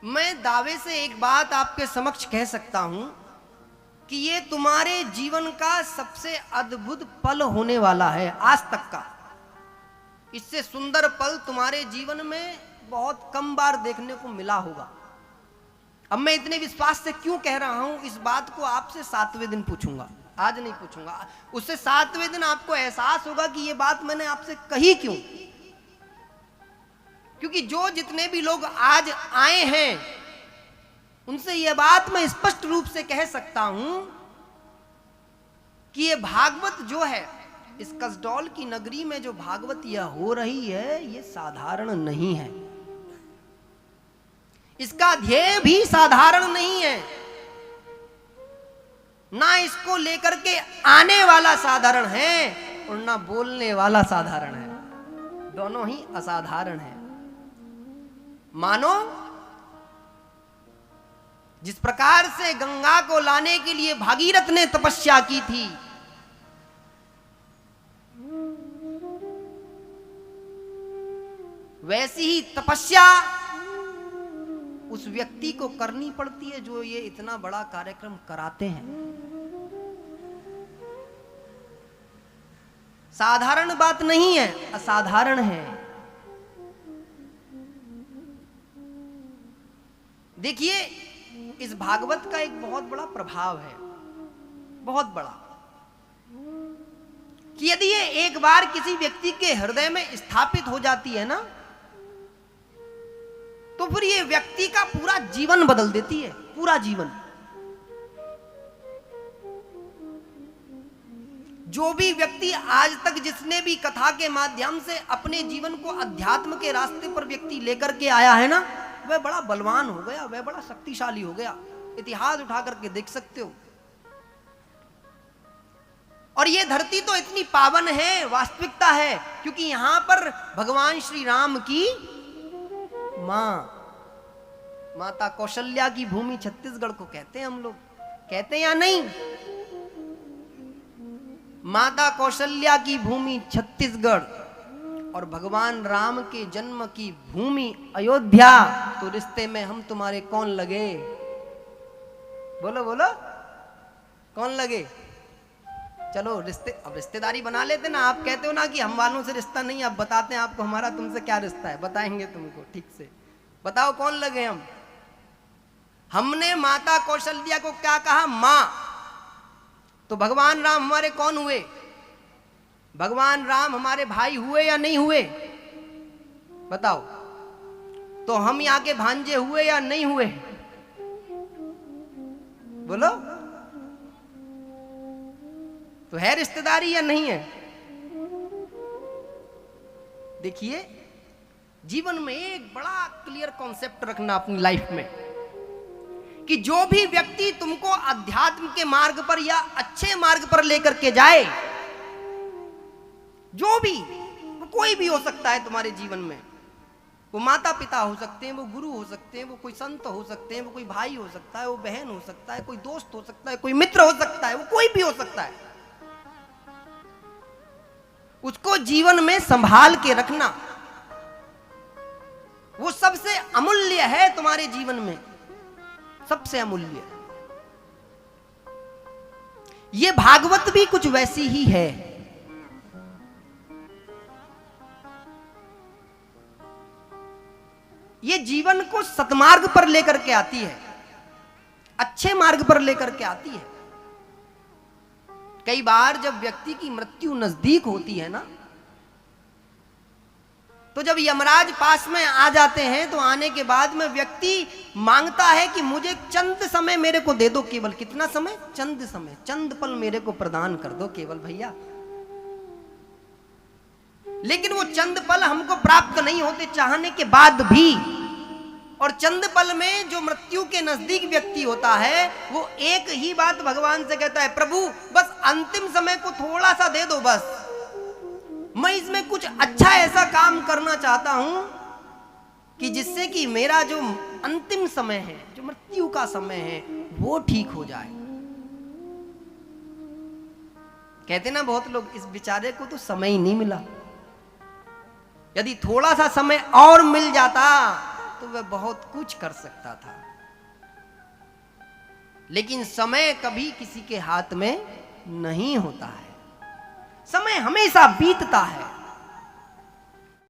मैं दावे से एक बात आपके समक्ष कह सकता हूं कि ये तुम्हारे जीवन का सबसे अद्भुत पल होने वाला है आज तक का। इससे सुंदर पल तुम्हारे जीवन में बहुत कम बार देखने को मिला होगा। अब मैं इतने विश्वास से क्यों कह रहा हूं, इस बात को आपसे 7वें दिन पूछूंगा, आज नहीं पूछूंगा। उससे 7वें दिन आपको एहसास होगा कि ये बात मैंने आपसे कही क्यों। क्योंकि जो जितने भी लोग आज आए हैं उनसे यह बात मैं स्पष्ट रूप से कह सकता हूं कि ये भागवत जो है, इस कसडौल की नगरी में जो भागवत यह हो रही है, ये साधारण नहीं है। इसका ध्येय भी साधारण नहीं है, ना इसको लेकर के आने वाला साधारण है और ना बोलने वाला साधारण है। दोनों ही असाधारण है। मानो जिस प्रकार से गंगा को लाने के लिए भागीरथ ने तपस्या की थी, वैसी ही तपस्या उस व्यक्ति को करनी पड़ती है जो ये इतना बड़ा कार्यक्रम कराते हैं। साधारण बात नहीं है, असाधारण है। देखिए, इस भागवत का एक बहुत बड़ा प्रभाव है, बहुत बड़ा, कि यदि ये एक बार किसी व्यक्ति के हृदय में स्थापित हो जाती है ना, तो फिर ये व्यक्ति का पूरा जीवन बदल देती है, पूरा जीवन। जो भी व्यक्ति आज तक जिसने भी कथा के माध्यम से अपने जीवन को अध्यात्म के रास्ते पर व्यक्ति लेकर के आया है ना, वह बड़ा बलवान हो गया, वह बड़ा शक्तिशाली हो गया। इतिहास उठा करके देख सकते हो। और ये धरती तो इतनी पावन है, वास्तविकता है, क्योंकि यहां पर भगवान श्री राम की माता कौशल्या की भूमि छत्तीसगढ़ को कहते हैं हम लोग, कहते हैं या नहीं? माता कौशल्या की भूमि छत्तीसगढ़ और भगवान राम के जन्म की भूमि अयोध्या, तो रिश्ते में हम तुम्हारे कौन लगे? बोलो बोलो, कौन लगे? चलो अब रिश्तेदारी बना लेते ना। आप कहते हो ना कि हम वालों से रिश्ता नहीं, अब बताते हैं आपको हमारा तुमसे क्या रिश्ता है, बताएंगे तुमको ठीक से। बताओ कौन लगे हम? हमने माता कौशल्या को क्या कहा? मां। तो भगवान राम हमारे कौन हुए? भगवान राम हमारे भाई हुए या नहीं हुए? बताओ। तो हम यहाँ के भांजे हुए या नहीं हुए? बोलो। तो है रिश्तेदारी या नहीं है? देखिए, जीवन में एक बड़ा क्लियर कॉन्सेप्ट रखना अपनी लाइफ में, कि जो भी व्यक्ति तुमको अध्यात्म के मार्ग पर या अच्छे मार्ग पर लेकर के जाए, जो भी, वो कोई भी हो सकता है तुम्हारे जीवन में। वो माता पिता हो सकते हैं, वो गुरु हो सकते हैं, वो कोई संत हो सकते हैं, वो कोई भाई हो सकता है, वो बहन हो सकता है, कोई दोस्त हो सकता है, कोई मित्र हो सकता है, वो कोई भी हो सकता है। उसको जीवन में संभाल के रखना, वो सबसे अमूल्य है तुम्हारे जीवन में, सबसे अमूल्य। ये भागवत भी कुछ वैसी ही है। ये जीवन को सतमार्ग पर लेकर के आती है, अच्छे मार्ग पर लेकर के आती है। कई बार जब व्यक्ति की मृत्यु नजदीक होती है ना, तो जब यमराज पास में आ जाते हैं, तो आने के बाद में व्यक्ति मांगता है कि मुझे चंद समय मेरे को दे दो, केवल कितना समय? चंद समय, चंद पल मेरे को प्रदान कर दो केवल भैया। लेकिन वो चंद पल हमको प्राप्त नहीं होते चाहने के बाद भी। और चंद पल में जो मृत्यु के नजदीक व्यक्ति होता है, वो एक ही बात भगवान से कहता है, प्रभु बस अंतिम समय को थोड़ा सा दे दो, बस मैं इसमें कुछ अच्छा ऐसा काम करना चाहता हूं कि जिससे कि मेरा जो अंतिम समय है, जो मृत्यु का समय है, वो ठीक हो जाए। कहते ना बहुत लोग, इस बेचारे को तो समय ही नहीं मिला, यदि थोड़ा सा समय और मिल जाता तो वह बहुत कुछ कर सकता था, लेकिन समय कभी किसी के हाथ में नहीं होता है। समय हमेशा बीतता है,